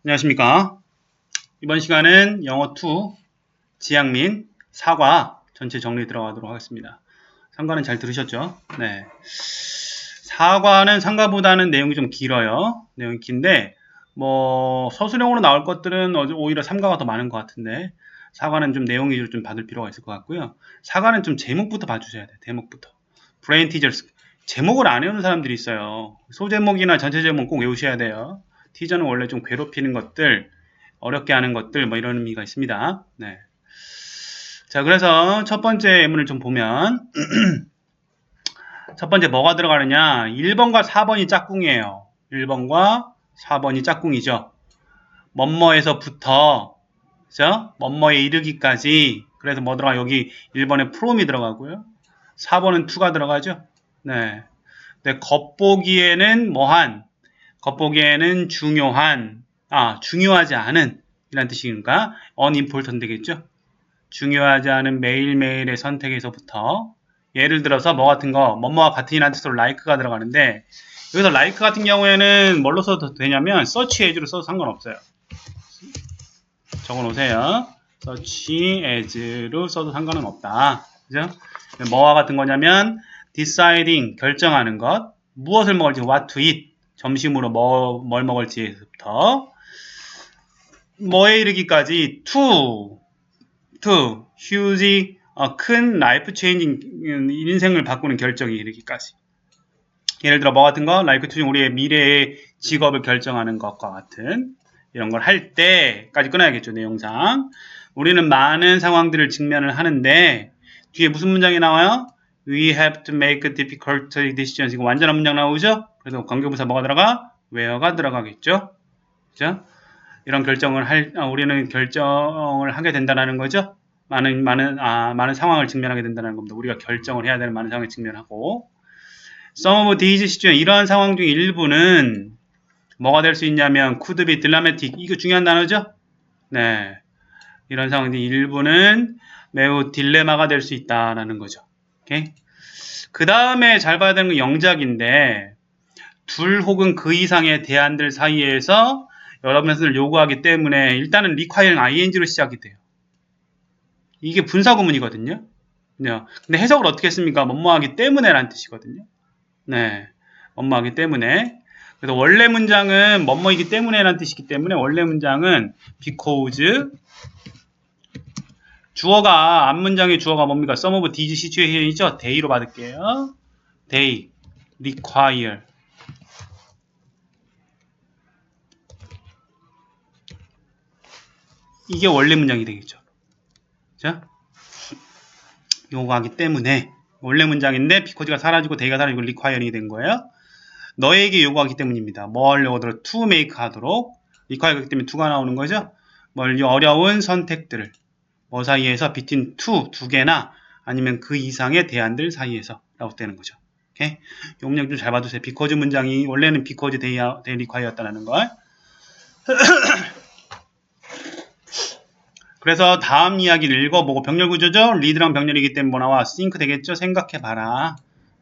안녕하십니까. 이번 시간은 영어2 지향민 사과 전체 정리 들어가도록 하겠습니다. 상과는 잘 들으셨죠? 네. 사과는 상과보다는 내용이 좀 길어요. 내용이 긴데 서술형으로 나올 것들은 오히려 삼과가 더 많은 것 같은데 사과는 좀 내용이 좀 받을 필요가 있을 것 같고요. 사과는 좀 제목부터 봐주셔야 돼요. 제목부터. 브레인 티저스. 제목을 안 외우는 사람들이 있어요. 소제목이나 전체 제목 꼭 외우셔야 돼요. 티저는 원래 좀 괴롭히는 것들, 어렵게 하는 것들, 이런 의미가 있습니다. 네. 자, 그래서 첫 번째 예문을 좀 보면, 첫 번째 뭐가 들어가느냐? 1번과 4번이 짝꿍이에요. 1번과 4번이 짝꿍이죠. 뭐뭐에서부터, 그죠? 뭐뭐에 이르기까지. 그래서 뭐 들어가? 여기 1번에 from이 들어가고요. 4번은 to가 들어가죠. 네. 근데 겉보기에는 겉보기에는 중요하지 않은, 이란 뜻이니까, unimportant 되겠죠? 중요하지 않은 매일매일의 선택에서부터, 예를 들어서 뭐 같은 거, 뭐뭐와 같은이라는 뜻으로 like가 들어가는데, 여기서 like 같은 경우에는 뭘로 써도 되냐면, search as로 써도 상관없어요. 적어 놓으세요. search as로 써도 상관은 없다. 그죠? 뭐와 같은 거냐면, deciding, 결정하는 것, 무엇을 먹을지, what to eat, 점심으로 뭘 먹을지부터, 뭐에 이르기까지 to huge 큰 life changing 인생을 바꾸는 결정에 이르기까지. 예를 들어 뭐 같은 거 life changing 우리의 미래의 직업을 결정하는 것과 같은 이런 걸 할 때까지 끊어야겠죠. 내용상 우리는 많은 상황들을 직면을 하는데 뒤에 무슨 문장이 나와요? We have to make difficult decisions. 이거 완전한 문장 나오죠? 그래서 관계부사 뭐가 들어가? where가 들어가겠죠. 그죠? 이런 우리는 결정을 하게 된다는 거죠. 많은 상황을 직면하게 된다는 겁니다. 우리가 결정을 해야 되는 많은 상황을 직면하고. Some of these situations, 이러한 상황 중 일부는 뭐가 될 수 있냐면, could be dramatic. 이거 중요한 단어죠? 네. 이런 상황 중 일부는 매우 딜레마가 될 수 있다라는 거죠. 오케이? 그 다음에 잘 봐야 되는 건 영작인데, 둘 혹은 그 이상의 대안들 사이에서 여러분을 요구하기 때문에 일단은 requiring ing로 시작이 돼요. 이게 분사구문이거든요. 네. 근데 해석을 어떻게 했습니까? 뭐뭐하기 때문에라는 뜻이거든요. 네. 뭐뭐하기 때문에. 그래서 원래 문장은 뭐뭐이기 때문에라는 뜻이기 때문에 원래 문장은 because 앞문장의 주어가 뭡니까? Some of these situations이죠. they로 받을게요. they require 이게 원래 문장이 되겠죠. 자, 요구하기 때문에 원래 문장인데 because가 사라지고 they가 사라지고 requiring이 된 거예요. 너에게 요구하기 때문입니다. 뭘 요구하도록 to make 하도록 require가 있기 때문에 to가 나오는 거죠. 어려운 선택들을 뭐 사이에서 between 두 개나 아니면 그 이상의 대안들 사이에서 라고 되는 거죠. 오케이? 요 문장 좀 잘 봐두세요. because 문장이 원래는 because they require였다는 걸. 그래서 다음 이야기를 읽어보고 병렬 구조죠. 리드랑 병렬이기 때문에 뭐 나와? think 되겠죠. 생각해봐라.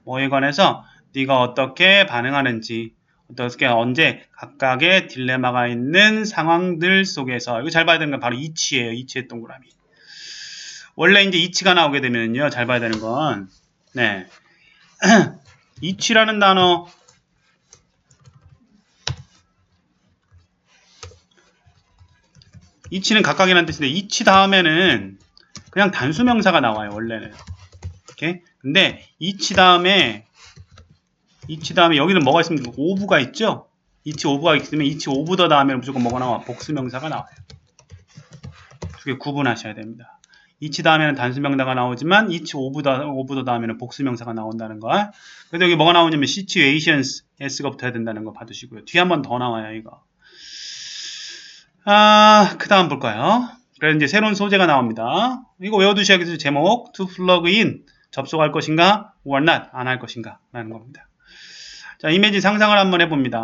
뭐에 관해서 네가 어떻게 반응하는지 어떻게 언제 각각의 딜레마가 있는 상황들 속에서 이거 잘 봐야 되는 건 바로 이치예요. 이치의 동그라미. 원래 이제 이치가 나오게 되면요. 잘 봐야 되는 건 네. 이치라는 단어 이치는 각각이라는 뜻인데 이치 다음에는 그냥 단수명사가 나와요. 원래는. 오케이? 근데 이치 다음에 여기는 뭐가 있습니까? 오브가 있죠? 이치 오브가 있으면 이치 오브 더 다음에 무조건 뭐가 나와? 복수명사가 나와요. 두 개 구분하셔야 됩니다. 이치 다음에는 단수명사가 나오지만 이치 오브 더 다음에는 복수명사가 나온다는 거. 그래서 여기 뭐가 나오냐면 situations s가 붙어야 된다는 거 봐두시고요. 뒤에 한 번 더 나와요. 이거. 그 다음 볼까요? 그래서 이제 새로운 소재가 나옵니다. 이거 외워두셔야겠죠. 제목 to plug in 접속할 것인가 or not 안 할 것인가 라는 겁니다. 자, 이미지 상상을 한번 해봅니다.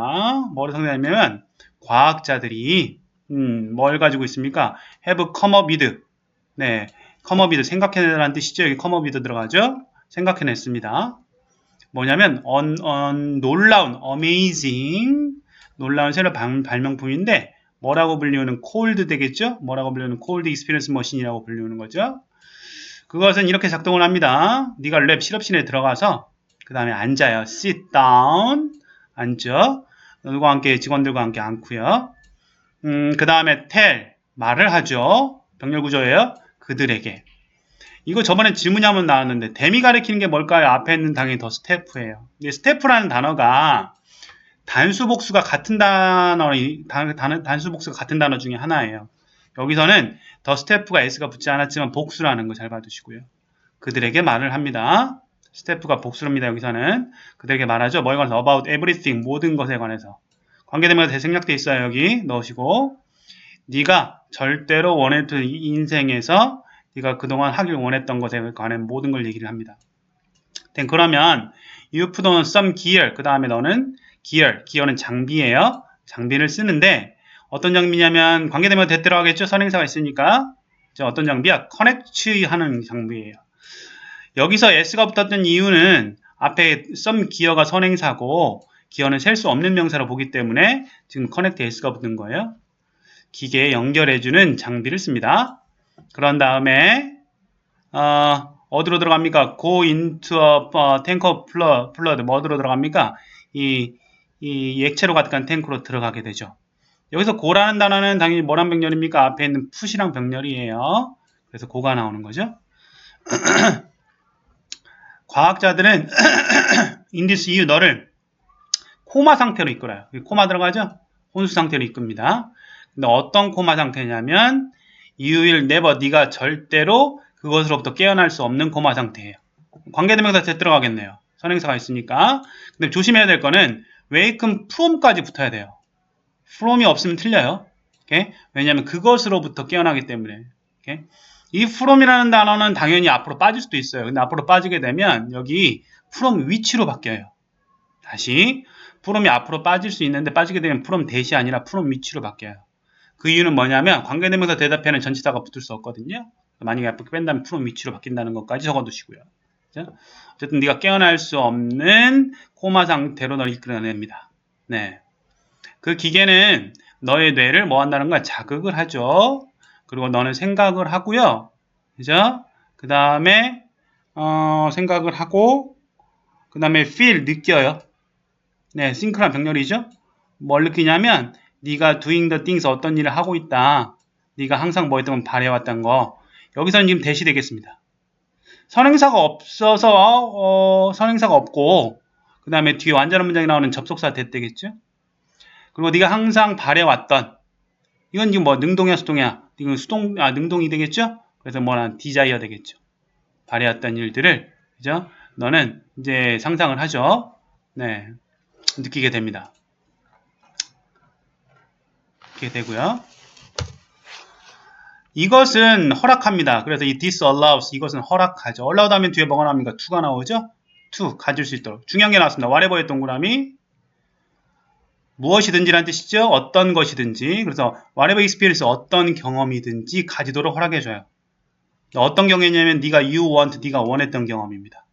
뭐를 상상하냐면 과학자들이 뭘 가지고 있습니까? have come up with 네, come up with 생각해내라는 뜻이죠. 여기 come up with 들어가죠. 생각해냈습니다. 뭐냐면 놀라운 amazing 놀라운 새로운 발명품인데 뭐라고 불리우는 cold 되겠죠? 뭐라고 불리우는 cold experience machine이라고 불리우는 거죠. 그것은 이렇게 작동을 합니다. 네가 랩 실험실에 들어가서 그 다음에 앉아요. sit down 앉아. 누구와 함께 직원들과 함께 앉고요. 그 다음에 tell 말을 하죠. 병렬 구조예요. 그들에게. 이거 저번에 질문이 한번 나왔는데 댐이 가리키는 게 뭘까요? 앞에 있는 당연히 더 스태프예요. 근데 스태프라는 단어가 단수 복수가 같은 단수 복수가 같은 단어 중에 하나예요. 여기서는 더 스태프가 s가 붙지 않았지만 복수라는 거 잘 봐두시고요. 그들에게 말을 합니다. 스태프가 복수입니다. 여기서는 그들에게 말하죠. 뭐에 관해서 about everything 모든 것에 관해서 관계대명사 대생략돼 있어요. 여기 넣으시고 네가 절대로 원했던 인생에서 네가 그동안 하길 원했던 것에 관한 모든 걸 얘기를 합니다. 그러면 you put on some gear 그 다음에 너는 기어는 장비예요. 장비를 쓰는데 어떤 장비냐면 관계대명사 대 들어가겠죠. 선행사가 있으니까 어떤 장비야? connect 하는 장비예요. 여기서 s가 붙었던 이유는 앞에 some gear가 선행사고 기어는 셀 수 없는 명사로 보기 때문에 지금 connect s가 붙은 거예요. 기계에 연결해주는 장비를 씁니다. 그런 다음에 어디로 들어갑니까? go into a tank of flood 뭐 어디로 들어갑니까? 이 액체로 가득한 탱크로 들어가게 되죠. 여기서 고라는 단어는 당연히 뭐란 병렬입니까? 앞에 있는 푸시랑 병렬이에요. 그래서 고가 나오는 거죠. 과학자들은 in this 이유 너를 코마 상태로 이끌어요. 코마 들어가죠? 혼수 상태로 이끕니다. 근데 어떤 코마 상태냐면 you will never 네가 절대로 그것으로부터 깨어날 수 없는 코마 상태예요. 관계대명사 대 들어가겠네요. 선행사가 있으니까. 근데 조심해야 될 거는 wake는 from까지 붙어야 돼요. from이 없으면 틀려요. 오케이? 왜냐하면 그것으로부터 깨어나기 때문에. 오케이? 이 from이라는 단어는 당연히 앞으로 빠질 수도 있어요. 근데 앞으로 빠지게 되면 여기 from 위치로 바뀌어요. 다시 from이 앞으로 빠질 수 있는데 빠지게 되면 from 대시 아니라 from 위치로 바뀌어요. 그 이유는 뭐냐면 관계대명사 대답에는 전치사가 붙을 수 없거든요. 만약에 앞으로 뺀다면 from 위치로 바뀐다는 것까지 적어두시고요. 그렇죠? 어쨌든 네가 깨어날 수 없는 코마 상태로 너를 이끌어냅니다. 네. 그 기계는 너의 뇌를 뭐 한다는 거야? 자극을 하죠. 그리고 너는 생각을 하고요. 그죠? 그 다음에 생각을 하고 그 다음에 feel 느껴요. 네, think란 병렬이죠. 뭘 느끼냐면 네가 doing the things 어떤 일을 하고 있다. 네가 항상 뭐 했던 건 바래왔던 거. 여기서는 지금 대시 되겠습니다. 선행사가 없어서 선행사가 없고 그 다음에 뒤에 완전한 문장이 나오는 접속사 됐되겠죠. 그리고 네가 항상 바래왔던 이건 지금 뭐 능동이야 수동이야? 이건 능동이 되겠죠. 그래서 뭐란 desire 되겠죠. 바래왔던 일들을 그죠? 너는 이제 상상을 하죠. 네, 느끼게 됩니다. 이렇게 되고요. 이것은 허락합니다. 그래서 이 disallows 이것은 허락하죠. allow 하면 뒤에 뭐가 나옵니까? to가 나오죠? to 가질 수 있도록 중요한 게 나왔습니다. whatever의 동그라미 무엇이든지란 뜻이죠. 어떤 것이든지 그래서 whatever experience 어떤 경험이든지 가지도록 허락해줘요. 어떤 경험이냐면 네가 네가 원했던 경험입니다.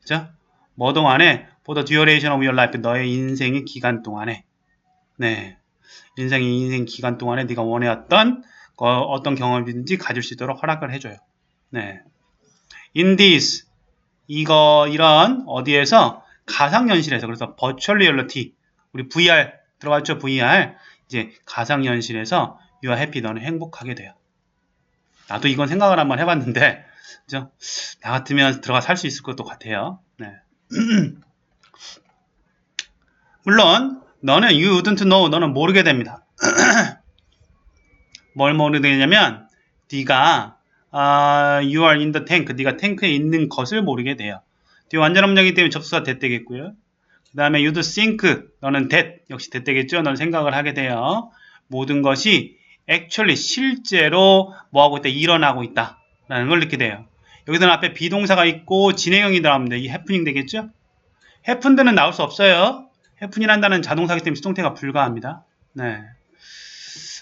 그죠? 뭐 동안에 for the duration of your life 너의 인생의 기간 동안에 네 인생 기간 동안에 네가 원해왔던 어떤 경험이든지 가질 수 있도록 허락을 해줘요. 네. In this 이런 어디에서 가상현실에서 그래서 virtual reality 우리 VR 들어갔죠? VR 이제 가상현실에서 you are happy 너는 행복하게 돼요. 나도 이건 생각을 한번 해봤는데 그죠? 나 같으면 들어가 살 수 있을 것도 같아요. 네. 물론 너는 you wouldn't know 너는 모르게 됩니다. 뭘 모르게 되냐면 네가 you are in the tank 네가 탱크에 있는 것을 모르게 돼요. 뒤에 완전한 문장이기 때문에 접수가 that 되겠고요. 그 다음에 you'd think 너는 that 역시 that 되겠죠. 너는 생각을 하게 돼요. 모든 것이 actually 실제로 뭐하고 있다 일어나고 있다 라는 걸 느끼게 돼요. 여기서는 앞에 비동사가 있고 진행형이 들어가면 이 happening 되겠죠. happened는 나올 수 없어요. happen이라는 단어는 자동사이기 때문에 수동태가 불가합니다. 네.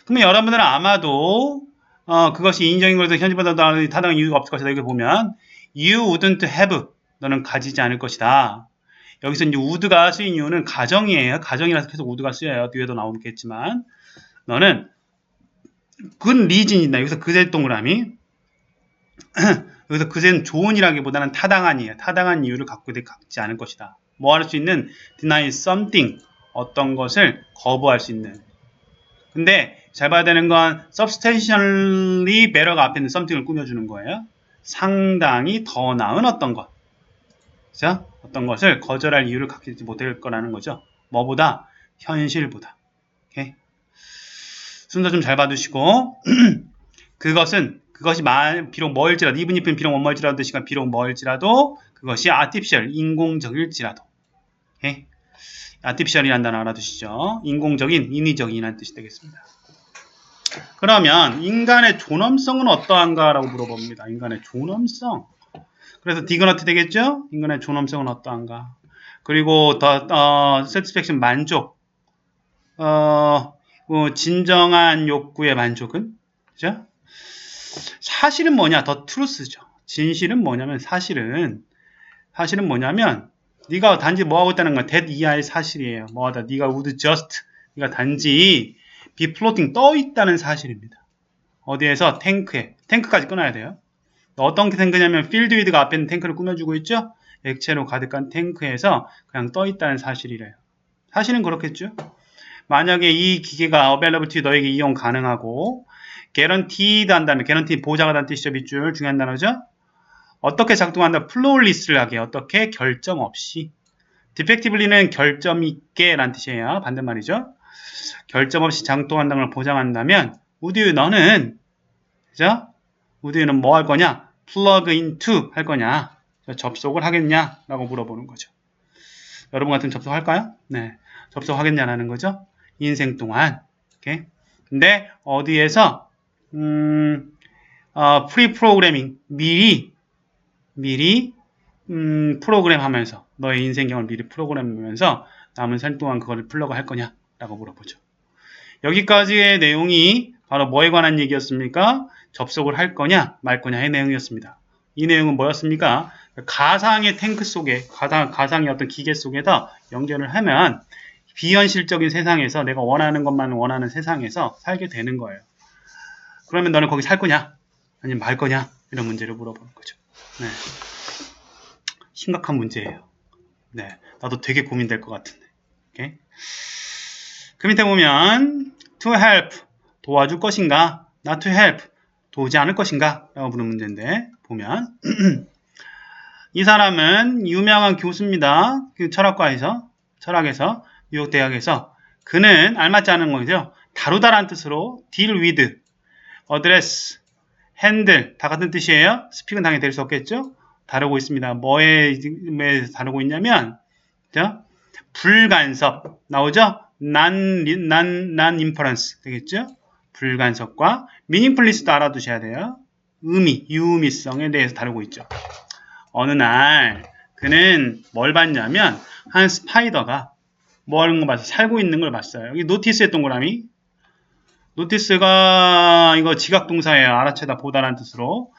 그러면 여러분들은 아마도 그것이 인정인 것에서 현재보다 타당한 이유가 없을 것이다. 여기 보면 you wouldn't have 너는 가지지 않을 것이다. 여기서 이제 would가 쓰인 이유는 가정이에요. 가정이라서 계속 would가 쓰여요. 뒤에도 나오겠지만 너는 good reason이다. 여기서 그새 동그라미. 여기서 그새는 좋은이라기보다는 타당한이에요. 타당한 이유를 갖지 않을 것이다. 뭐 할 수 있는 deny something, 어떤 것을 거부할 수 있는. 근데 잘 봐야 되는 건 substantially better가 앞에 있는 something을 꾸며주는 거예요. 상당히 더 나은 어떤 것. 그죠? 어떤 것을 거절할 이유를 갖지 못할 거라는 거죠. 뭐보다? 현실보다. 오케이? 순서 좀 잘 봐두시고 그것이 비록 멀지라도 even if는 비록 멀지라도 뜻이가 비록 멀지라도 그것이 artificial, 인공적일지라도. 오케이? artificial이라는 단어 알아두시죠. 인공적인, 인위적인이라는 뜻이 되겠습니다. 그러면 인간의 존엄성은 어떠한가? 라고 물어봅니다. 인간의 존엄성. 그래서 디그너티 되겠죠? 인간의 존엄성은 어떠한가? 그리고 satisfaction, 만족. 진정한 욕구의 만족은? 그죠? 사실은 뭐냐? 더 truth죠. 진실은 뭐냐면 사실은 뭐냐면 네가 단지 뭐하고 있다는 건 that 이하의 사실이에요. 뭐하다? 네가 would just, 네가 단지 be floating, 떠 있다는 사실입니다. 어디에서? 탱크에. 탱크까지 끊어야 돼요. 어떤 탱크냐면 filled with가 앞에 있는 탱크를 꾸며주고 있죠? 액체로 가득한 탱크에서 그냥 떠 있다는 사실이래요. 사실은 그렇겠죠? 만약에 이 기계가 available to 너에게 이용 가능하고 guaranteed 한다면 guarantee 보장하다는 뜻이죠. 밑줄 중요한 단어죠. 어떻게 작동한다? flawless하게 어떻게? 결점 없이. defectively는 결점 있게 라는 뜻이에요. 반대말이죠. 결점 없이 작동한다는 걸 보장한다면 would you, 너는 그죠? would you는 뭐 할 거냐? plug into 할 거냐? 접속을 하겠냐? 라고 물어보는 거죠. 여러분 같은 접속할까요? 네. 접속하겠냐라는 거죠. 인생 동안. 오케이? 근데 어디에서 프리 프로그래밍 미리 프로그램 하면서 너의 인생경을 미리 프로그램하면서 남은 살 동안 그거를 플러그 할 거냐? 라고 물어보죠. 여기까지의 내용이 바로 뭐에 관한 얘기였습니까? 접속을 할 거냐 말 거냐의 내용이었습니다. 이 내용은 뭐였습니까? 가상의 탱크 속에 가상의 어떤 기계 속에서 연결을 하면 비현실적인 세상에서 내가 원하는 것만 원하는 세상에서 살게 되는 거예요. 그러면 너는 거기 살 거냐? 아니면 말 거냐? 이런 문제를 물어보는 거죠. 네. 심각한 문제예요. 네. 나도 되게 고민될 것 같은데. 오케이? 그 밑에 보면 to help, 도와줄 것인가? not to help, 도우지 않을 것인가? 라고 부르는 문제인데 보면 이 사람은 유명한 교수입니다. 그 철학에서 뉴욕 대학에서 그는 알맞지 않은 거죠. 다루다라는 뜻으로 deal with, address, handle 다 같은 뜻이에요. 스픽은 당연히 될 수 없겠죠. 다루고 있습니다. 뭐에 다루고 있냐면 그죠? 불간섭 나오죠? non-inference 되겠죠? 불간섭과 meaningfulness도 알아두셔야 돼요. 의미, 유의미성에 대해서 다루고 있죠. 어느 날 그는 뭘 봤냐면 한 스파이더가 뭐 하는 거 봤어요? 살고 있는 걸 봤어요. 여기 노티스의 동그라미. 노티스가 이거 지각동사예요. 알아채다 보다라는 뜻으로.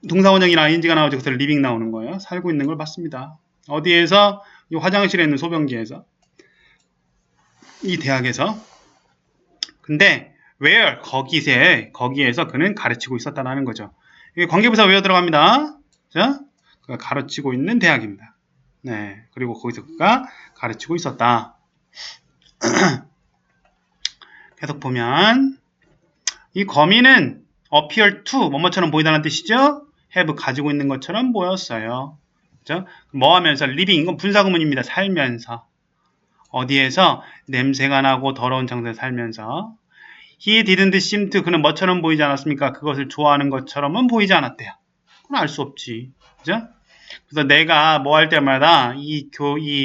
동사원형이나 ing가 나오죠. 그래서 living 나오는 거예요. 살고 있는 걸 봤습니다. 어디에서? 이 화장실에 있는 소변기에서. 이 대학에서. 근데 where? 거기에서 그는 가르치고 있었다는 거죠. 여기 관계부사 where 들어갑니다. 자, 그가 가르치고 있는 대학입니다. 네, 그리고 거기서 그가 가르치고 있었다. 계속 보면 이 거미는 appear to 뭐뭐처럼 보이다는 뜻이죠. have 가지고 있는 것처럼 보였어요. 그죠? 뭐 하면서 living 이건 분사구문입니다. 살면서 어디에서 냄새가 나고 더러운 장소에 살면서 he didn't seem to 그는 뭐처럼 보이지 않았습니까? 그것을 좋아하는 것처럼은 보이지 않았대요. 그건 알 수 없지. 그죠? 그래서 내가 뭐 할 때마다 이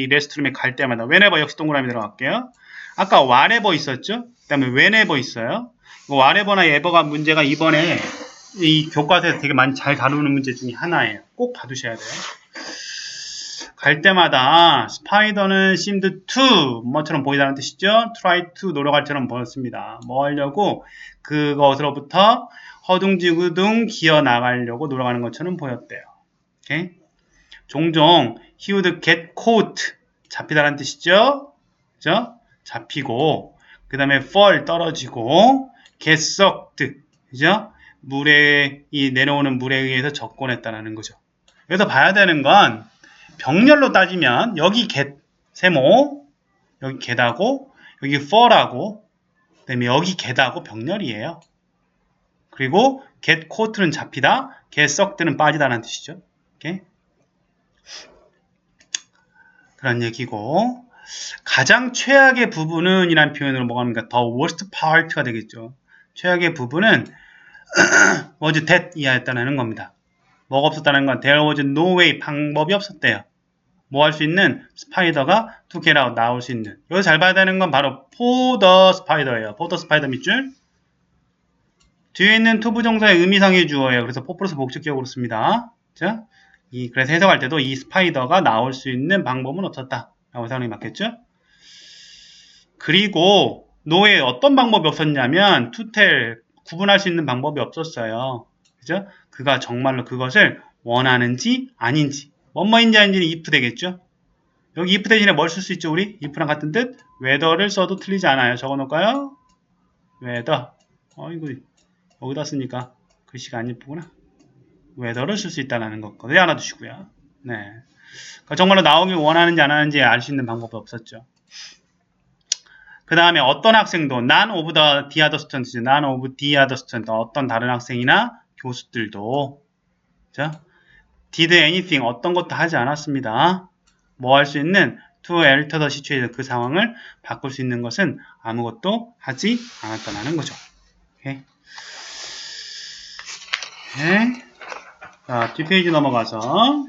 레스트룸에 갈 때마다 whenever 역시 동그라미 들어갈게요. 아까 whatever 있었죠? 그 다음에 whenever 있어요. whatever나 ever가 문제가 이번에 이 교과서에서 되게 많이 잘 다루는 문제 중에 하나예요. 꼭 봐두셔야 돼요. 갈 때마다 스파이더는 seemed to 뭐처럼 보이다는 뜻이죠. try to 노력할처럼 보였습니다. 뭐 하려고? 그것으로부터 허둥지둥 기어 나가려고 노력하는 것처럼 보였대요. 오케이? 종종 he would get caught 잡히다라는 뜻이죠. 그죠? 잡히고 그 다음에 fall 떨어지고 get sucked, 그죠? 물에 이 내려오는 물에 의해서 접근했다라는 거죠. 여기서 봐야 되는 건 병렬로 따지면 여기 get 세모, 여기 get하고 여기 fall하고 그다음에 여기 get하고 병렬이에요. 그리고 get caught는 잡히다, get sucked는 빠지다라는 뜻이죠. 오케이? 그런 얘기고, 가장 최악의 부분은 이란 표현으로 뭐가 하는가, the worst part가 되겠죠. 최악의 부분은 was that 이하였다는 겁니다. 뭐가 없었다는 건 there was no way, 방법이 없었대요. 뭐 할 수 있는 스파이더가 to get out, 나올 수 있는. 여기서 잘 봐야 되는 건 바로 for the spider예요. for the spider 밑줄. 뒤에 있는 to 부정사의 의미상의 주어예요. 그래서 for 플러스 목적격으로 씁니다. 자, 그래서 해석할 때도 이 스파이더가 나올 수 있는 방법은 없었다 라고 해석이 맞겠죠? 그리고 no에 어떤 방법이 없었냐면 to tell, 구분할 수 있는 방법이 없었어요. 그죠? 그가 정말로 그것을 원하는지 아닌지, 뭐뭐인지 아닌지는 if 되겠죠? 여기 if 대신에 뭘 쓸 수 있죠? 우리 if랑 같은 뜻 whether를 써도 틀리지 않아요. 적어놓을까요? whether. 이거 여기다 쓰니까 글씨가 안 예쁘구나. whether를 쓸 수 있다는 것 거기 하나 두시고요. 네. 그러니까 정말로 나오길 원하는지 안 하는지 알 수 있는 방법이 없었죠. 그 다음에 어떤 학생도 none of the other students, none of the other students, 어떤 다른 학생이나 교수들도 자, did anything, 어떤 것도 하지 않았습니다. 뭐 할 수 있는 to alter the situation, 그 상황을 바꿀 수 있는 것은 아무것도 하지 않았다는 거죠. 오케이. 오케이. 자, 뒷페이지 넘어가서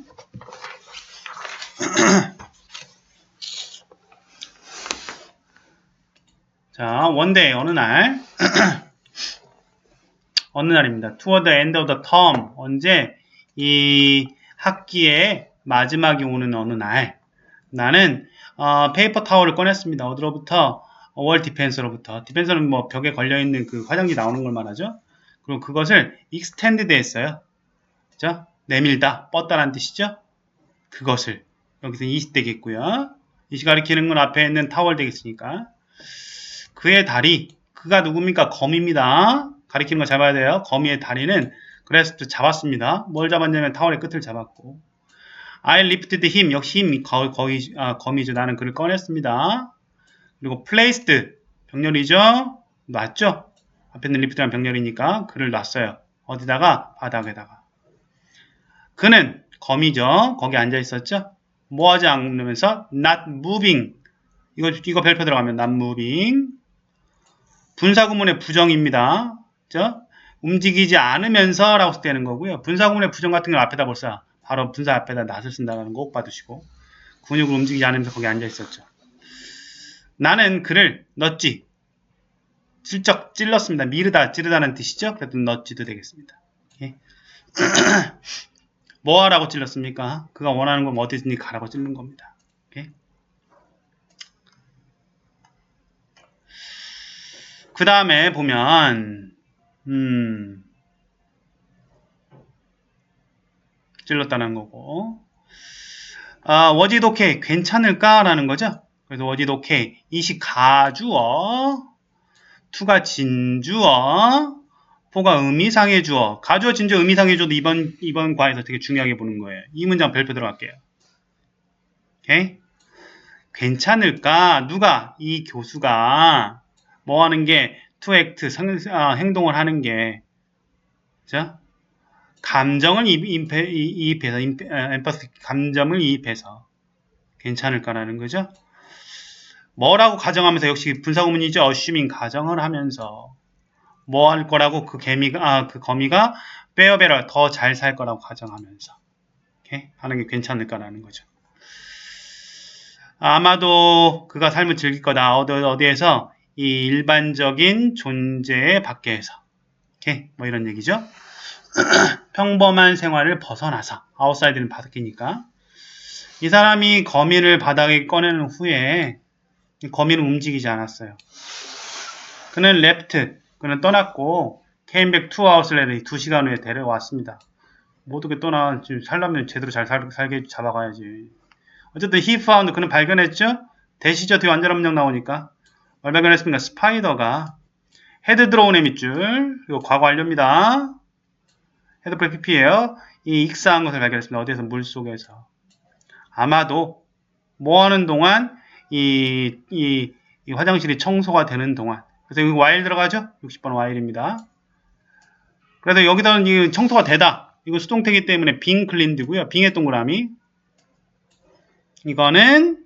자, 원데이 어느 날 어느 날입니다. toward the end of the term, 언제 이 학기의 마지막이 오는 어느 날 나는 페이퍼 타월을 꺼냈습니다. 어디로부터? 월 디펜서로부터. 디펜서는 뭐 벽에 걸려있는 그 화장지 나오는 걸 말하죠. 그리고 그것을 extended 했어요. 그죠? 내밀다, 뻗다라는 뜻이죠. 그것을 여기서 이시 되겠고요. 이시 가리키는 건 앞에 있는 타월 되겠으니까. 그의 다리, 그가 누굽니까? 거미입니다. 가리키는 거 잘 봐야 돼요. 거미의 다리는 그래서 잡았습니다. 뭘 잡았냐면 타월의 끝을 잡았고, I lifted him, 역시 힘, 거미죠. 나는 그를 꺼냈습니다. 그리고 placed, 병렬이죠. 놨죠. 앞에 있는 lift라는 병렬이니까 그를 놨어요. 어디다가? 바닥에다가. 그는 거미죠. 거기 앉아 있었죠. 뭐 하지 않으면서 not moving, 이거 별표 들어가면 not moving. 분사구문의 부정입니다. 그죠? 움직이지 않으면서 라고 쓰는 거고요. 분사구문의 부정 같은 걸 앞에다 벌써 바로 분사 앞에다 not을 쓴다는 거 꼭 받으시고, 근육을 움직이지 않으면서 거기 앉아 있었죠. 나는 그를 넣었지. 슬쩍 찔렀습니다. 미르다, 찌르다는 뜻이죠. 그래도 넣었지도 되겠습니다. 예. 뭐 하라고 찔렀습니까? 그가 원하는 건 어디든지 가라고 찔른 겁니다. 예. 그 다음에 보면 찔렀다는 거고, was it okay? 괜찮을까? 라는 거죠. 그래서 was it okay? 이시 가주어, to가 진주어, for가 의미상의 주어. 가주어, 진주어, 의미상의 주어도 이번 과에서 되게 중요하게 보는 거예요. 이 문장 별표 들어갈게요. 오케이? 괜찮을까? 누가? 이 교수가 뭐 하는 게 to act, 행동을 하는 게, 자, 감정을 이입해서, 감정을 이입해서 괜찮을까라는 거죠. 뭐라고 가정하면서, 역시 분사구문이죠. assuming, 가정을 하면서 뭐 할 거라고, 그 거미가 bear better, 더 잘 살 거라고 가정하면서 이렇게 하는 게 괜찮을까라는 거죠. 아마도 그가 삶을 즐길 거다. 어디에서? 이 일반적인 존재 밖에서. 이렇게 뭐 이런 얘기죠. 평범한 생활을 벗어나서, 아웃사이드는 바뀌니까. 이 사람이 거미를 바닥에 꺼내는 후에 거미는 움직이지 않았어요. 그는 left, 그는 떠났고, came back 2 hours later, 2시간 후에 데려왔습니다. 뭐 어떻게 떠나? 지금 살려면 제대로 잘 살게 잡아가야지. 어쨌든 he found, 그는 발견했죠? 대시죠. 뒤에 완전 음력 나오니까. 뭘 발견했습니까? 스파이더가 헤드 들어오네 밑줄. 이거 과거 완료입니다. 헤드 프레 PP예요. 이 익사한 것을 발견했습니다. 어디에서? 물속에서. 아마도 뭐 하는 동안 이 화장실이 청소가 되는 동안. 그래서 여기 while 들어가죠? 60번 while입니다. 그래서 여기다는 이 청소가 되다. 이거 수동태이기 때문에 being cleaned고요. being의 동그라미. 이거는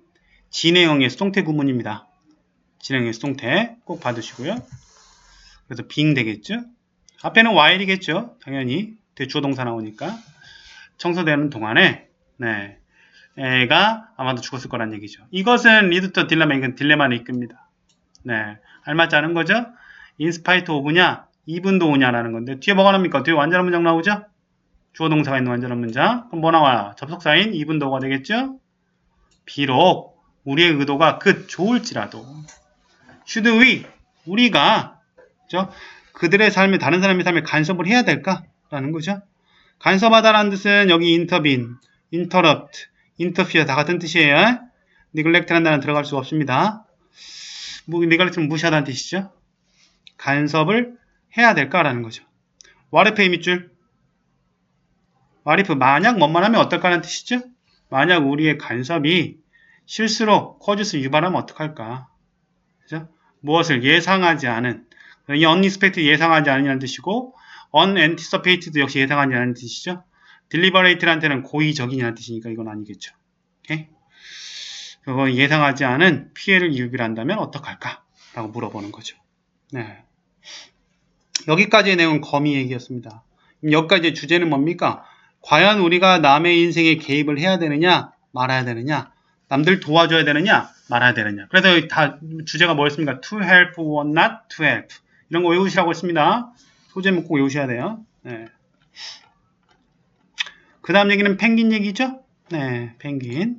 진행형의 수동태 구문입니다. 진행형의 수동태 꼭 봐두시고요. 그래서 being 되겠죠? 앞에는 while이겠죠? 당연히 주어 동사 나오니까 청소되는 동안에 네, 애가 아마도 죽었을 거란 얘기죠. 이것은 리드 투 딜레마, 이건 딜레마를 이끕니다. 네, 알맞지 않은 거죠? 인스파이트 오브냐, 이분도 오냐라는 건데 뒤에 뭐가 나옵니까? 뒤에 완전한 문장 나오죠? 주어 동사가 있는 완전한 문장. 그럼 뭐 나와요? 접속사인 이분도가 되겠죠? 비록 우리의 의도가 좋을지라도 should we, 우리가 그죠? 그들의 삶에 다른 사람의 삶에 간섭을 해야 될까라는 거죠. 간섭하다라는 뜻은 여기 intervene, interrupt, interfere 다 같은 뜻이에요. neglect라는 단어는 들어갈 수가 없습니다. neglect는 무시하다는 뜻이죠. 간섭을 해야 될까라는 거죠. what if의 밑줄. what if 만약 뭐만 하면 어떨까라는 뜻이죠. 만약 우리의 간섭이 실수로 causes 유발하면 어떡할까. 그죠? 무엇을 예상하지 않은, 이 unexpected 예상하지 않으라는 뜻이고 unanticipated 역시 예상하지 않은 뜻이죠. deliberate라는 뜻은 고의적인이라는 뜻이니까 이건 아니겠죠. 오케이? 그거 예상하지 않은 피해를 유발한다면 어떡할까? 라고 물어보는 거죠. 네. 여기까지의 내용은 거미 얘기였습니다. 여기까지의 주제는 뭡니까? 과연 우리가 남의 인생에 개입을 해야 되느냐, 말아야 되느냐, 남들 도와줘야 되느냐, 말아야 되느냐. 그래서 다 주제가 뭐였습니까? To help or not to help. 이런 거 외우시라고 했습니다. 소제목 꼭 외우셔야 돼요. 네. 그 다음 얘기는 펭귄 얘기죠? 네, 펭귄.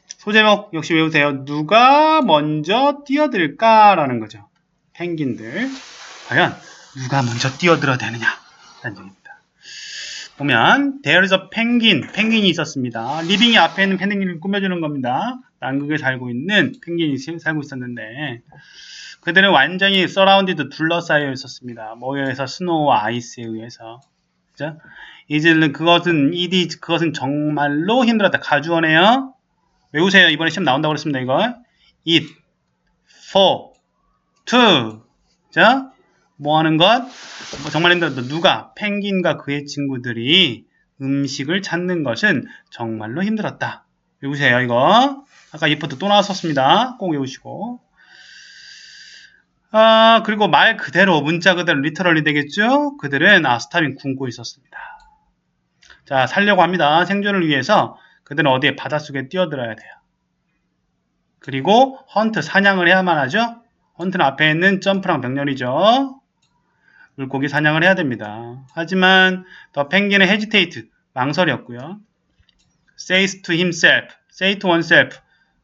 소제목 역시 외우세요. 누가 먼저 뛰어들까라는 거죠. 펭귄들. 과연 누가 먼저 뛰어들어야 되느냐? 라는 얘기입니다. 보면 there is a penguin, 펭귄이 있었습니다. 리빙이 앞에 있는 펭귄을 꾸며주는 겁니다. 남극에 살고 있는 펭귄이 살고 있었는데 그들은 완전히 surrounded, 둘러싸여 있었습니다. 뭐에 의해서? 스노우와 아이스에 의해서. 그죠? 이제는 그것은 정말로 힘들었다. 가주어네요. 외우세요. 이번에 시험 나온다고 그랬습니다. 이거 it, for, to. 자, 뭐 하는 것? 정말 힘들었다. 누가? 펭귄과 그의 친구들이 음식을 찾는 것은 정말로 힘들었다. 외우세요. 이거 아까 if부터 또 나왔었습니다. 꼭 외우시고. 그리고 말 그대로, 문자 그대로 리터럴리 되겠죠? 그들은 스타빙 굶고 있었습니다. 자, 살려고 합니다. 생존을 위해서 그들은 어디에? 바닷속에 뛰어들어야 돼요. 그리고 헌트, 사냥을 해야만 하죠? 헌트는 앞에 있는 점프랑 병렬이죠. 물고기 사냥을 해야 됩니다. 하지만 더 펭귄은 hesitate, 망설였고요. says to himself, say to oneself,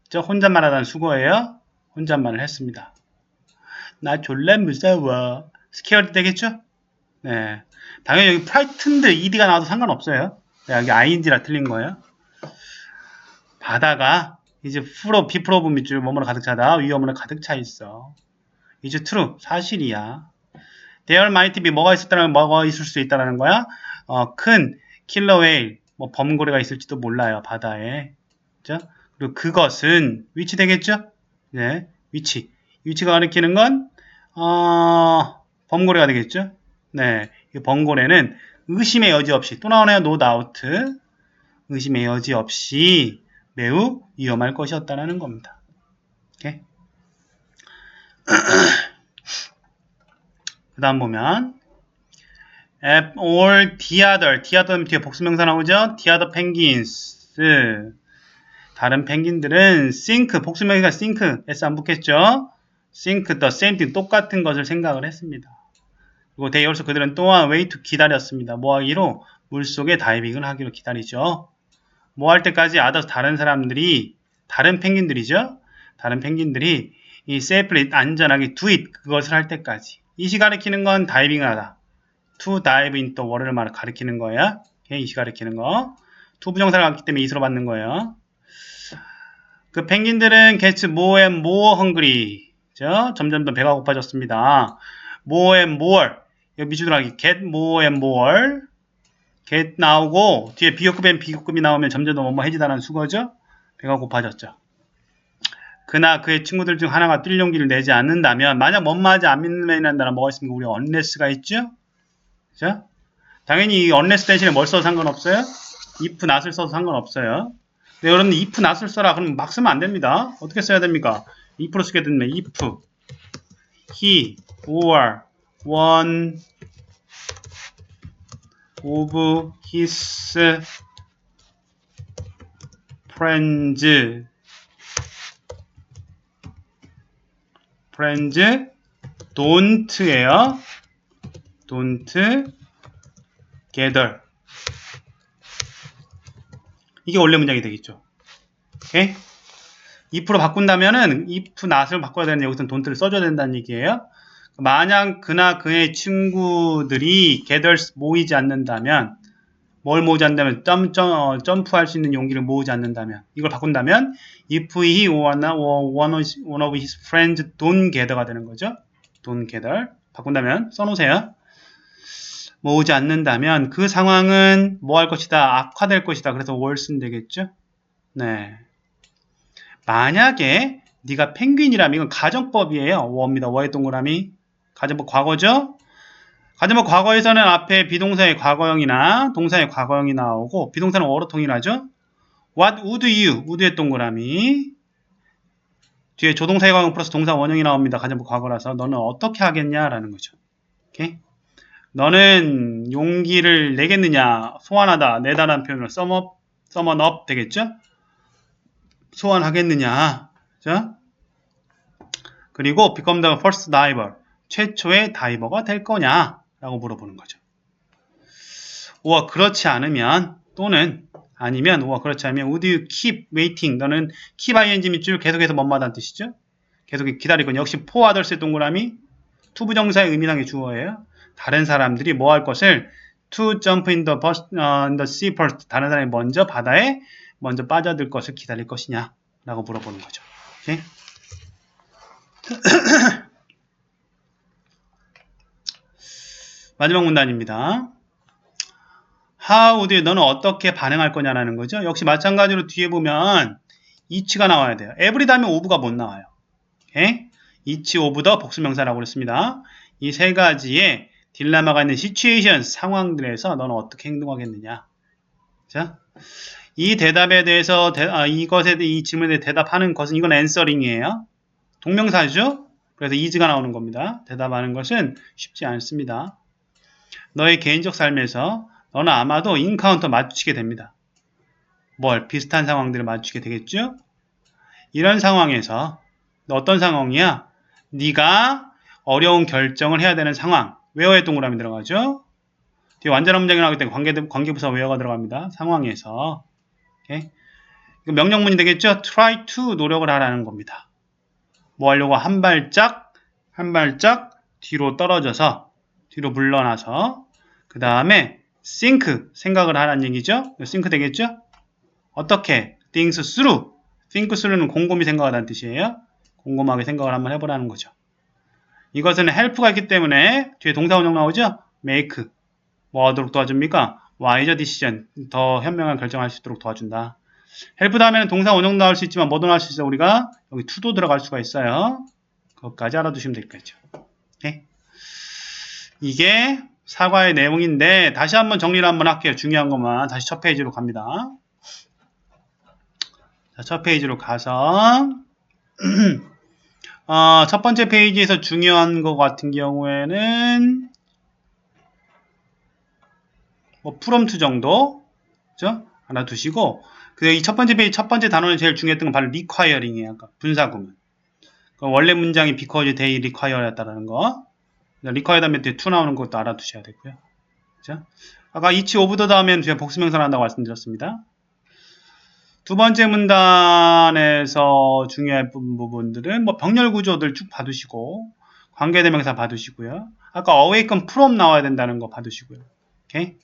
저 혼잣말하다는 수거예요. 혼잣말을 했습니다. 나 졸라 무서워. scared 되겠죠? 네. 당연히 여기 frightened, ed가 나와도 상관없어요. 네, 여기 ing라 틀린 거예요. 바다가 이제 비풀 오브 밑줄 뭐뭐로 가득 차다. 위험으로 가득 차 있어. 이제 true, 사실이야. there might be 뭐가 있었다는 뭐가 있을 수 있다라는 거야. 큰 킬러 웨일, 뭐 범고래가 있을지도 몰라요. 바다에. 그죠? 그리고 그것은 위치 되겠죠? 네, 위치가 가리키는 건 범고래가 되겠죠? 네, 이 범고래는 의심의 여지 없이 또 나오네요. no doubt. 의심의 여지 없이 매우 위험할 것이었다라는 겁니다. 오케이? 그 다음 보면 all the other 뒤에 복수명사 나오죠? the other penguins 다른 펭귄들은 think, 복수명사가 think, s 안 붙겠죠? think the same thing, 똑같은 것을 생각을 했습니다. 그리고 they also 그들은 또한 wait 기다렸습니다. 뭐 하기로? 물속에 다이빙을 하기로 기다리죠. 뭐 할 때까지? others 다른 사람들이, 다른 펭귄들이죠? 다른 펭귄들이 이 safely 안전하게 do it 그것을 할 때까지. 이시 가리키는 건 다이빙을 하다. to dive into water를 가리키는 거야. 이시 가리키는 거. to 부정사를 갖기 때문에 이수로 받는 거예요. 그 펭귄들은 gets more and more hungry. 자, 점점 더 배가 고파졌습니다. more and more. 여기 미주들하기 get more and more. get 나오고 뒤에 비교급엔 비교급이 나오면 점점 더 뭐해지다는 수거죠. 배가 고파졌죠. 그나 그의 친구들 중 하나가 뛸 용기를 내지 않는다면 만약 뭐뭐하지 않는다면 뭐가 있습니까? 우리 unless가 있죠. 그죠? 당연히 이 unless 대신에 뭘 써도 상관없어요. if not을 써도 상관없어요. 근데 여러분 if not을 써라 그러면 막 쓰면 안 됩니다. 어떻게 써야 됩니까? if로 쓰게 되면 if he or one of his friends don't예요. don't gather. 이게 원래 문장이 되겠죠. 오케이? if로 바꾼다면은 if not을 바꿔야 되는데 여기서는 don't를 써줘야 된다는 얘기예요. 만약 그나 그의 친구들이 gathers 모이지 않는다면 뭘 모으지 않는다면 점프할 수 있는 용기를 모으지 않는다면 이걸 바꾼다면 if he or one of his friends don't gather가 되는 거죠. don't gather 바꾼다면 써놓으세요. 모으지 않는다면 그 상황은 뭐 할 것이다? 악화될 것이다. 그래서 worse는 되겠죠. 네. 만약에 네가 펭귄이라면 이건 가정법이에요. 워입니다. 워의 동그라미. 가정법 과거죠. 가정법 과거에서는 앞에 비동사의 과거형이나 동사의 과거형이 나오고 비동사는 어로 통일하죠. What would you? would의 동그라미. 뒤에 조동사의 과거형 플러스 동사 원형이 나옵니다. 가정법 과거라서 너는 어떻게 하겠냐라는 거죠. 오케이? 너는 용기를 내겠느냐? 소환하다, 내다라는 표현으로 summon up 되겠죠? 소환하겠느냐? 자, 그리고 become the first diver. 최초의 다이버가 될 거냐? 라고 물어보는 거죠. 우와, 그렇지 않으면, 또는, 아니면, 우와, 그렇지 않으면, would you keep waiting? 너는 keep ing 밑줄 계속해서 뭐마다는 뜻이죠? 계속 기다릴 건 역시 for others의 동그라미, to 부정사의 의미상의 주어예요. 다른 사람들이 뭐 할 것을 to jump in the sea first. 다른 사람이 먼저 바다에 먼저 빠져들 것을 기다릴 것이냐? 라고 물어보는 거죠. 오케이? 마지막 문단입니다. How would you, 너는 어떻게 반응할 거냐라는 거죠. 역시 마찬가지로 뒤에 보면 each가 나와야 돼요. every 다음에 of가 못 나와요. 오케이? each of the 복수명사라고 그랬습니다. 이 세 가지의 딜레마가 있는 시츄에이션, 상황들에서 너는 어떻게 행동하겠느냐. 자, 이 대답에 대해서 이 질문에 대답하는 것은 이건 answering이에요. 동명사죠. 그래서 is가 나오는 겁니다. 대답하는 것은 쉽지 않습니다. 너의 개인적 삶에서 너는 아마도 인카운터 마주치게 됩니다. 뭘? 비슷한 상황들을 마주치게 되겠죠? 이런 상황에서 어떤 상황이야? 네가 어려운 결정을 해야 되는 상황. 웨어의 동그라미 들어가죠? 뒤에 완전한 문장이 나오기 때문에 관계부사 웨어가 들어갑니다. 상황에서. 오케이? 명령문이 되겠죠? try to 노력을 하라는 겁니다. 뭐 하려고 한 발짝 뒤로 떨어져서 뒤로 물러나서 그 다음에 think 생각을 하라는 얘기죠. think 되겠죠? 어떻게? think through. think through는 곰곰이 생각하다는 뜻이에요. 곰곰하게 생각을 한번 해보라는 거죠. 이것은 help가 있기 때문에 뒤에 동사 원형 나오죠? make. 뭐 하도록 도와줍니까? wiser decision. 더 현명한 결정할 수 있도록 도와준다. help 다음에는 동사 원형 나올 수 있지만 뭐도 나올 수 있어요? 우리가 여기 to도 들어갈 수가 있어요. 그것까지 알아두시면 되겠죠. 오케이? 이게 사과의 내용인데 다시 한번 정리를 한번 할게요. 중요한 것만 다시 첫 페이지로 갑니다. 자, 첫 페이지로 가서 첫 번째 페이지에서 중요한 것 같은 경우에는 뭐 from to 정도 그죠? 알아두시고 이 첫 번째 페이지 첫 번째 단어는 제일 중요했던 건 바로 requiring이에요. 아까 분사구문. 원래 문장이 because they require였다라는 거. require 다음에 뒤에 to 나오는 것도 알아두셔야 되고요. 그죠? 아까 each of the 다음에는 제가 복수명사를 한다고 말씀드렸습니다. 두 번째 문단에서 중요한 부분들은 뭐 병렬 구조들 쭉 봐두시고 관계대명사 봐두시고요. 아까 awaken from 나와야 된다는 거 봐두시고요. 오케이?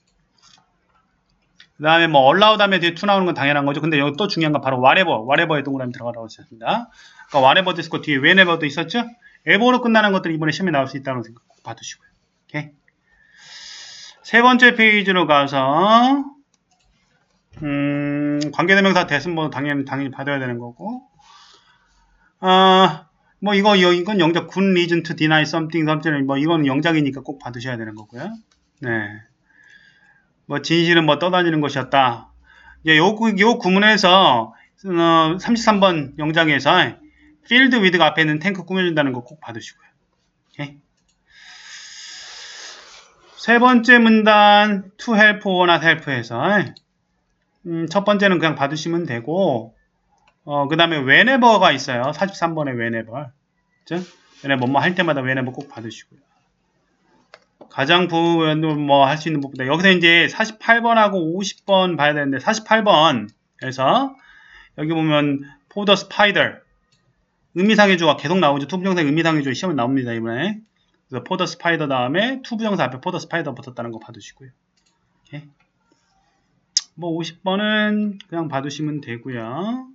그 다음에 뭐 allow 다음에 뒤에 to 나오는 건 당연한 거죠. 근데 여기 또 중요한 건 바로 whatever의 동그라미 들어가라고 했습니다. 아까 whatever 됐고 뒤에 whenever도 있었죠? 에버로 끝나는 것들이 이번에 시험에 나올 수 있다는 생각 꼭 봐두시고요. 오케이. 세 번째 페이지로 가서 관계대명사 대승번호 당연히 받아야 되는 거고, 뭐 이건 영작 good reason to deny something, 뭐 이건 영작이니까 꼭 받으셔야 되는 거고요. 네. 뭐 진실은 뭐 떠다니는 것이었다. 이제 요 구문에서 33번 영작에서 field with가 앞에 있는 탱크 꾸며준다는 거 꼭 받으시고요. 오케이. 세 번째 문단 to help or not help에서 첫 번째는 그냥 받으시면 되고, 그 다음에 whenever가 있어요. 43번에 whenever. 그죠? whenever 뭐 할 때마다 whenever 꼭 받으시고요. 가장 뭐 할 수 있는 법보다 여기서 이제 48번하고 50번 봐야 되는데 48번에서 여기 보면 for the spider 의미상의 주어가 계속 나오죠. 투부정사의 의미상의 주어 시험에 나옵니다. 이번에. 그래서 for the spider 다음에 투부정사 앞에 for the spider 붙었다는 거 봐두시고요. 오케이. 뭐 50번은 그냥 봐두시면 되고요.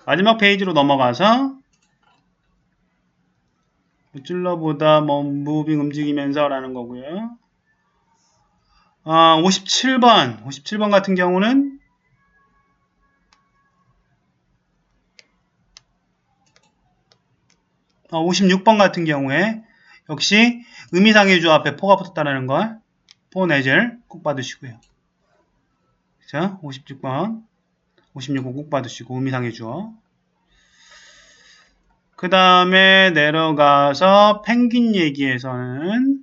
마지막 페이지로 넘어가서 찔러보다 뭐 무빙 움직이면서 라는 거고요. 57번 같은 경우는 56번 같은 경우에 역시 의미상의 주어 앞에 포가 붙었다는 걸 포 내절 꼭 받으시고요. 자, 56번 56번 꼭 받으시고 의미상의 주어. 그 다음에 내려가서 펭귄 얘기에서는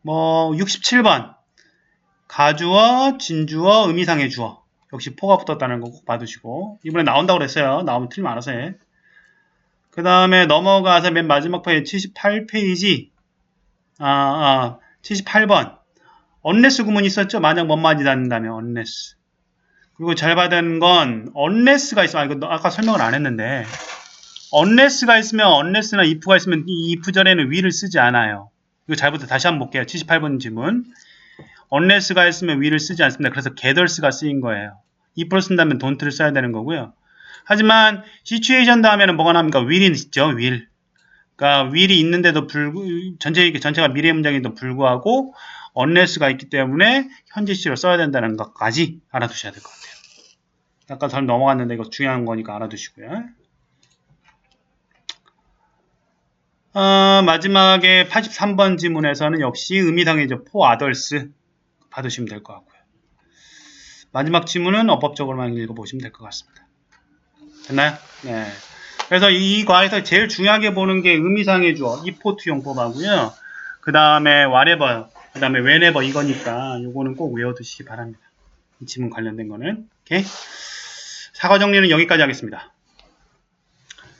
뭐 67번 가주어, 진주어, 의미상의 주어 역시 포가 붙었다는 거 꼭 받으시고 이번에 나온다고 그랬어요. 나오면 틀리면 알아서 해. 그 다음에 넘어가서 맨 마지막 페이지 78페이지 78번 unless 구문이 있었죠. 만약 뭔 말이 닿는다면 unless. 그리고 잘 받은 건 unless가 있으면 이거 아까 설명을 안 했는데 unless가 있으면 unless나 if가 있으면 이 if 전에는 will을 쓰지 않아요. 이거 잘 보세요. 다시 한번 볼게요. 78번 질문. unless가 있으면 will을 쓰지 않습니다. 그래서 gethers가 쓰인 거예요. if를 쓴다면 don't를 써야 되는 거고요. 하지만 situation 다음에는 뭐가 나옵니까? will이 있죠. will. 그러니까 will이 있는데도 전체가 미래 문장인데도 불구하고 unless가 있기 때문에 현재 시로 써야 된다는 것까지 알아두셔야 될 것 같아요. 아까 잘 넘어갔는데 이거 중요한 거니까 알아두시고요. 마지막에 83번 지문에서는 역시 의미상의죠. for others 받으시면 될 것 같고요. 마지막 지문은 어법적으로만 읽어보시면 될 것 같습니다. 됐나요? 네. 그래서 이 과에서 제일 중요하게 보는 게 의미상의 주어, if 투용법하고요. 그 다음에 whatever, 그 다음에 whenever 이거니까 요거는 꼭 외워두시기 바랍니다. 이 지문 관련된 거는. 오케이? 사과 정리는 여기까지 하겠습니다.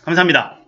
감사합니다.